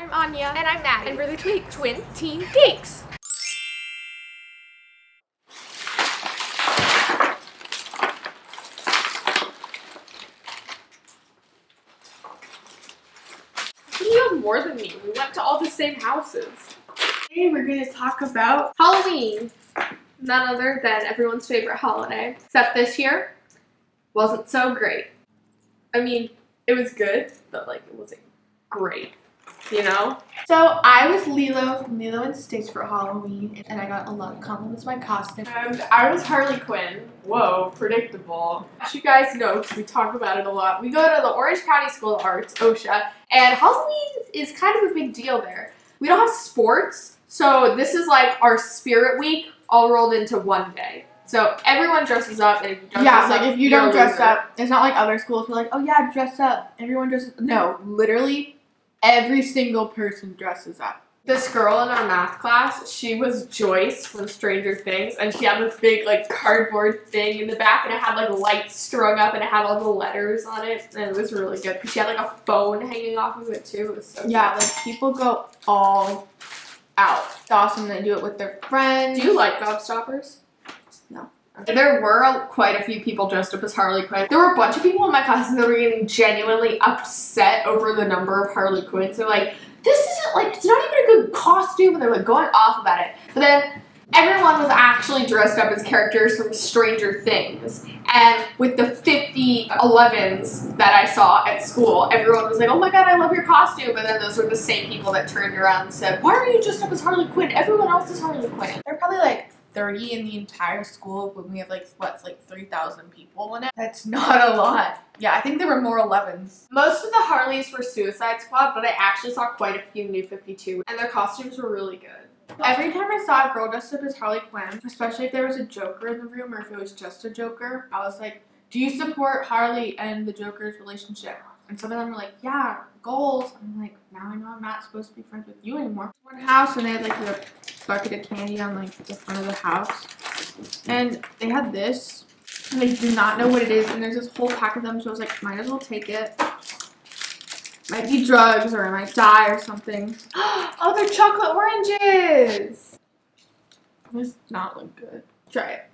I'm Anya. And I'm Maddie. And we're the Tweeks. Twin Teen Geeks. You have more than me. We went to all the same houses. Today we're going to talk about Halloween. None other than everyone's favorite holiday. Except this year wasn't so great. I mean, it was good, but like it wasn't great, you know? So I was Lilo from Lilo and Stitch for Halloween, and I got a lot of compliments on my costume. And I was Harley Quinn. Whoa, predictable. As you guys know, because we talk about it a lot, we go to the Orange County School of Arts, OSHA, and Halloween is kind of a big deal there. We don't have sports, so this is like our spirit week all rolled into one day. So everyone dresses up, and if you don't dress up, if you don't dress up, it's not like other schools who are like, oh yeah, dress up. Everyone dresses up. No, literally every single person dresses up. This girl in our math class, she was Joyce from Stranger Things, and she had this big like cardboard thing in the back, and it had like lights strung up, and it had all the letters on it, and it was really good because she had like a phone hanging off of it too. It was so good. Like people go all out. It's awesome. They do it with their friends. Do you like Gobstoppers? No. There were quite a few people dressed up as Harley Quinn. There were a bunch of people in my classes that were getting genuinely upset over the number of Harley Quinns. They're like, this isn't like, it's not even a good costume, and they're like going off about it. But then everyone was actually dressed up as characters from Stranger Things. And with the 50 11s that I saw at school, everyone was like, oh my god, I love your costume. And then those were the same people that turned around and said, why are you dressed up as Harley Quinn? Everyone else is Harley Quinn. They're probably like 30 in the entire school when we have like, what's like 3,000 people in it. That's not a lot. Yeah, I think there were more 11s. Most of the Harleys were Suicide Squad, but I actually saw quite a few New 52, and their costumes were really good. Every time I saw a girl dressed up as Harley Quinn, especially if there was a Joker in the room or if it was just a Joker, I was like, do you support Harley and the Joker's relationship? And some of them were like, yeah, goals. I'm like, now I know I'm not supposed to be friends with you anymore. One house, and they had like a bucket of candy on like the front of the house. And they had this, and they do not know what it is, and there's this whole pack of them, so I was like, might as well take it. Might be drugs, or I might die or something. Oh, they're chocolate oranges! This does not look good. Try it.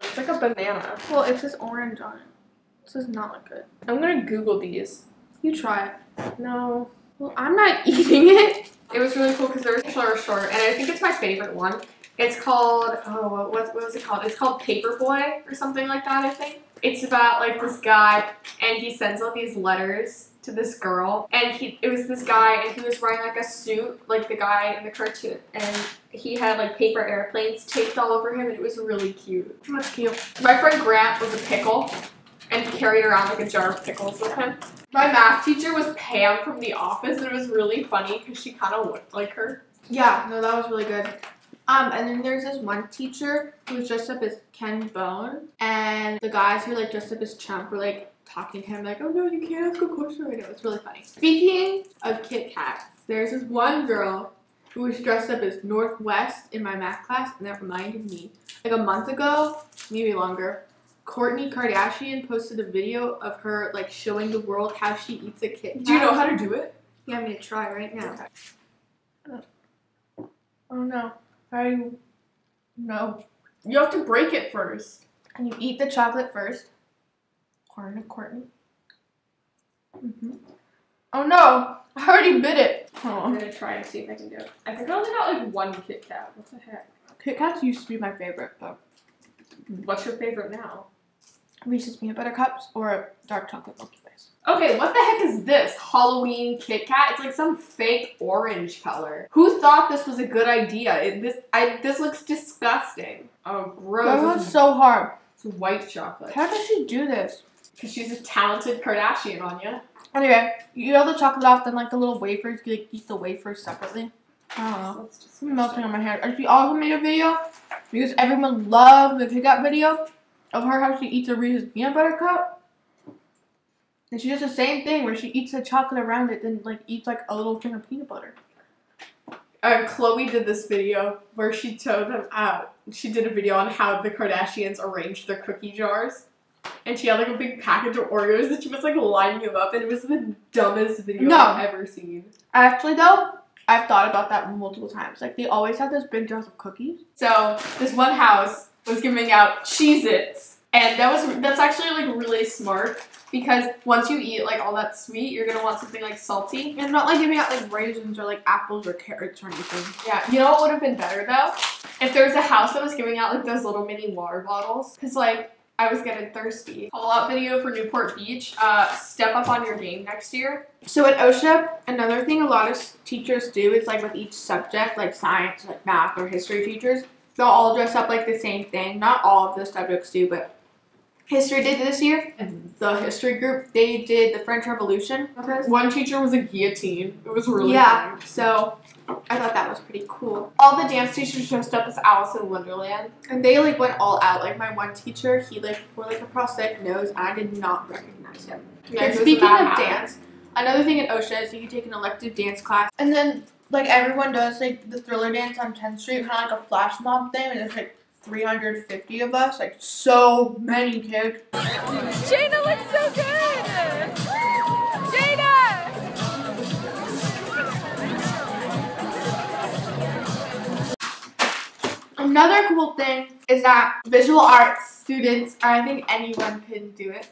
It's like a banana. Well, it says orange on it. This does not look good. I'm gonna Google these. You try it. No. Well, I'm not eating it. It was really cool because they're short, and I think it's my favorite one. It's called, oh, what was it called? It's called Paperboy or something like that, I think. It's about like this guy, and he sends out these letters to this girl, and it was this guy, and he was wearing like a suit like the guy in the cartoon, and he had like paper airplanes taped all over him, and it was really cute. That's cute. My friend Grant was a pickle, and he carried around like a jar of pickles with him. My math teacher was Pam from The Office, and it was really funny because she kind of looked like her. Yeah, no, that was really good. And then there's this one teacher who was dressed up as Ken Bone, and the guys who like dressed up as Chump were like talking to him like, oh no, you can't ask a question right now. It's really funny. Speaking of Kit Kats, there's this one girl who was dressed up as Northwest in my math class, and that reminded me, like a month ago, maybe longer, Kourtney Kardashian posted a video of her like showing the world how she eats a Kit Kat. Do you know how to do it? Yeah, I'm gonna try right now. Okay. Oh no. No. You have to break it first. And you eat the chocolate first. Courtney. Oh no! I already bit it. I'm gonna try and see if I can do it. I think I only got like one Kit Kat. What the heck? Kit Kats used to be my favorite, but what's your favorite now? Reese's Peanut Butter Cups or dark chocolate Milky Ways. Okay, what the heck is this? Halloween Kit Kat? It's like some fake orange color. Who thought this was a good idea? This looks disgusting. Oh, gross. That one's so hard. It's white chocolate. How does she do this? Because she's a talented Kardashian, Anya. Anyway, you eat all the chocolate off, then like the little wafers, you like, eat the wafers separately. I don't know. It's melting on my hand. And she also made a video because everyone loved the Kit Kat video of her how she eats a Reese's Peanut Butter Cup. And she does the same thing where she eats the chocolate around it, then like eats like a little thing of peanut butter. Chloe did this video where she showed them out. She did a video on how the Kardashians arranged their cookie jars. And she had like a big package of Oreos and she was like lining them up, and it was the dumbest video I've ever seen. Actually though, I've thought about that multiple times. Like, they always have those big jars of cookies. So this one house was giving out Cheez-Its, and that's actually like really smart because once you eat like all that sweet, you're gonna want something like salty. And not like giving out like raisins or like apples or carrots or anything. Yeah, you know what would have been better though? If there was a house that was giving out like those little mini water bottles, because like I was getting thirsty. Call out video for Newport Beach. Step up on your game next year. So at OSHA, another thing a lot of teachers do is like with each subject, like science, like math, or history teachers, they'll all dress up like the same thing. Not all of the subjects do, but history did this year. The history group, they did the French Revolution. One teacher was a guillotine. It was really funny. Funny. So I thought that was pretty cool. All the dance teachers dressed up as Alice in Wonderland. And they like went all out. Like my one teacher, he like wore like a prosthetic nose, and I did not recognize him. Yeah, And speaking of dance, another thing at OSHA is you can take an elective dance class, and then like everyone does like the Thriller dance on 10th Street, kind of like a flash mob thing, and there's like 350 of us, like so many kids. Jada looks so good! Jada! Another cool thing is that visual arts students, or I think anyone can do it,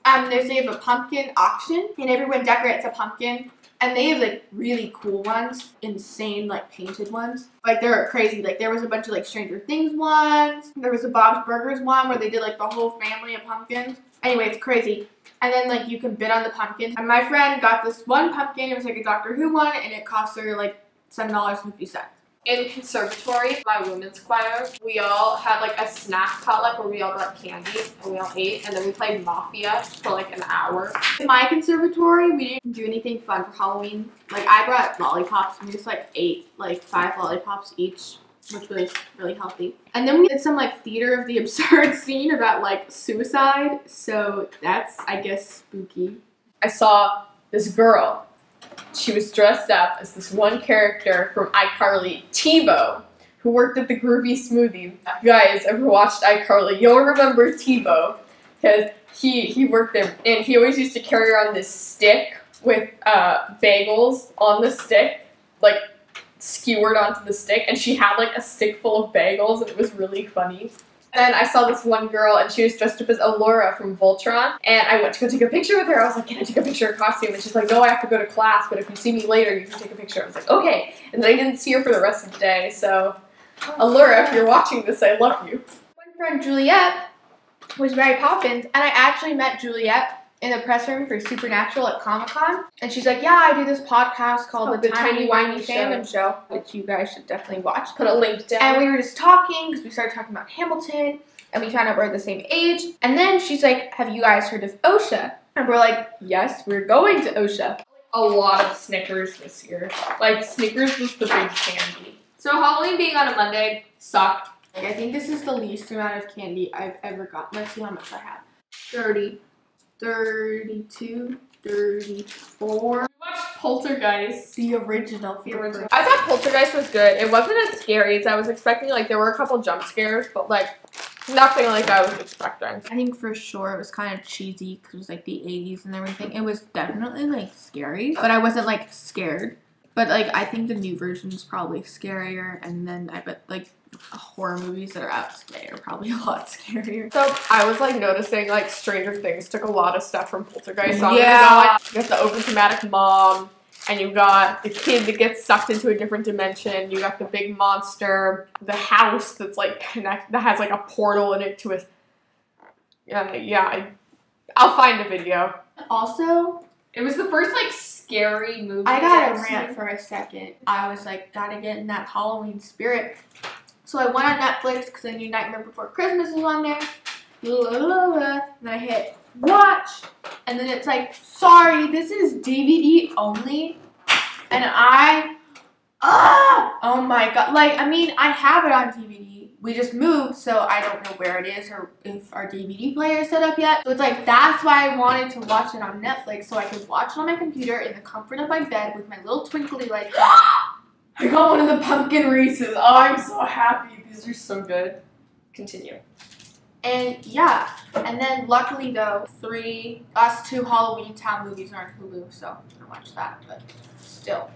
they have a pumpkin auction, and everyone decorates a pumpkin, and they have like really cool ones, insane like painted ones. Like they're crazy. Like there was a bunch of like Stranger Things ones. There was a Bob's Burgers one where they did like the whole family of pumpkins. Anyway, it's crazy. And then like you can bid on the pumpkins. And my friend got this one pumpkin. It was like a Doctor Who one, and it cost her like $7.50. In conservatory, my women's choir, we all had like a snack potluck where we all got candy and we all ate, and then we played Mafia for like an hour. In my conservatory, we didn't do anything fun for Halloween. Like I brought lollipops, and we just like ate like 5 lollipops each, which was really healthy. And then we did some like theater of the absurd scene about like suicide, so that's, I guess, spooky. I saw this girl. She was dressed up as this one character from iCarly, Tebow, who worked at the Groovy Smoothie. You guys ever watched iCarly? You'll remember Tebow, because he worked there, and he always used to carry around this stick with bagels on the stick, like skewered onto the stick, and she had like a stick full of bagels, and it was really funny. And I saw this one girl, and she was dressed up as Allura from Voltron, and I went to go take a picture with her. I was like, can I take a picture of her costume? And she's like, no, I have to go to class, but if you see me later, you can take a picture. I was like, okay. And then I didn't see her for the rest of the day, so Allura, if you're watching this, I love you. One friend, Juliet, was Mary Poppins, and I actually met Juliet in the press room for Supernatural at Comic-Con, and she's like, yeah, I do this podcast called The Tiny Whiny Fandom Show, which you guys should definitely watch. Put a link down. And we were just talking, because we started talking about Hamilton, and we found out we're the same age, and then she's like, have you guys heard of OSHA? And we're like, yes, we're going to OSHA. A lot of Snickers this year. Like, Snickers was the big candy. So Halloween being on a Monday sucked. I think this is the least amount of candy I've ever gotten. Let's see how much I have. 30. 32, 34. We watched Poltergeist. The original. I thought Poltergeist was good. It wasn't as scary as I was expecting. Like, there were a couple jump scares, but like, nothing like I was expecting. I think for sure it was kind of cheesy because it was like the 80s and everything. It was definitely like scary, but I wasn't like scared. But like, I think the new version is probably scarier, and then I bet like horror movies that are out today are probably a lot scarier. So I was like noticing like Stranger Things took a lot of stuff from Poltergeist. On. Yeah. You got the overdramatic mom, and you got the kid that gets sucked into a different dimension. You got the big monster, the house that's like that has like a portal in it to a. I'll find a video. Also, it was the first like scary movie. I gotta rant for a second. I was like, gotta get in that Halloween spirit. So I went on Netflix because I knew Nightmare Before Christmas was on there. And then I hit watch. And then it's like, sorry, this is DVD only. And oh my god. Like, I mean, I have it on DVD. We just moved, so I don't know where it is or if our DVD player is set up yet. So it's like, that's why I wanted to watch it on Netflix, so I could watch it on my computer in the comfort of my bed with my little twinkly lights on. I got one of the pumpkin Reese's. Oh, I'm so happy. These are so good. Continue. And yeah, and then luckily though, last two Halloween Town movies are on Hulu, so I watched that, but still.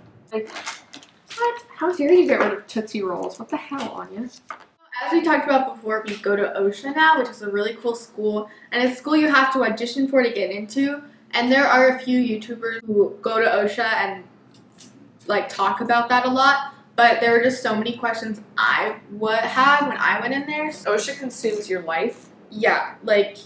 How dare you get rid of Tootsie Rolls? What the hell, Anya? As we talked about before, we go to OSHA now, which is a really cool school. And it's a school you have to audition for to get into. And there are a few YouTubers who go to OSHA and like talk about that a lot. But there were just so many questions I had when I went in there. OSHA consumes your life. Yeah, like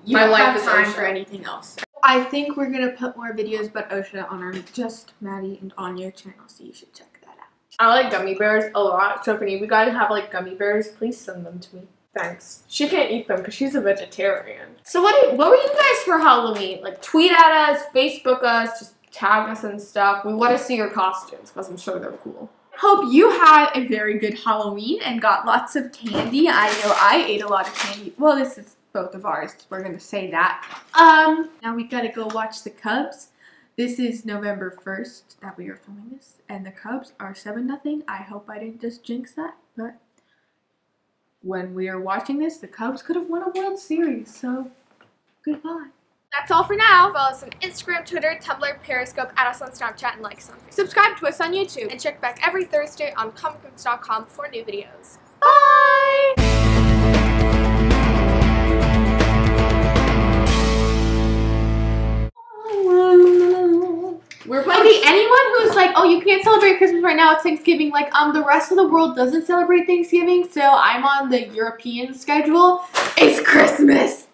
you My don't life have is time OSHA. for anything else. I think we're gonna put more videos about OSHA on our Just Maddie and Anya channel, so you should check that out. I like gummy bears a lot. So if any of you guys have like gummy bears, please send them to me. Thanks. She can't eat them because she's a vegetarian. So what were you guys for Halloween? Like tweet at us, Facebook us, just tag us and stuff. We want to see your costumes because I'm sure they're cool. Hope you had a very good Halloween and got lots of candy. I know I ate a lot of candy. Well, this is both of ours. We're gonna say that. Now we gotta go watch the Cubs. This is November 1st that we are filming this, and the Cubs are 7-0. I hope I didn't just jinx that, but when we are watching this, the Cubs could have won a World Series, so goodbye. That's all for now. Follow us on Instagram, Twitter, Tumblr, Periscope, add us on Snapchat, and like us on Facebook. Subscribe to us on YouTube, and check back every Thursday on ComicMix.com for new videos. Bye! We're playing. Okay, anyone who's like, oh, you can't celebrate Christmas right now, it's Thanksgiving, like, the rest of the world doesn't celebrate Thanksgiving, so I'm on the European schedule. It's Christmas!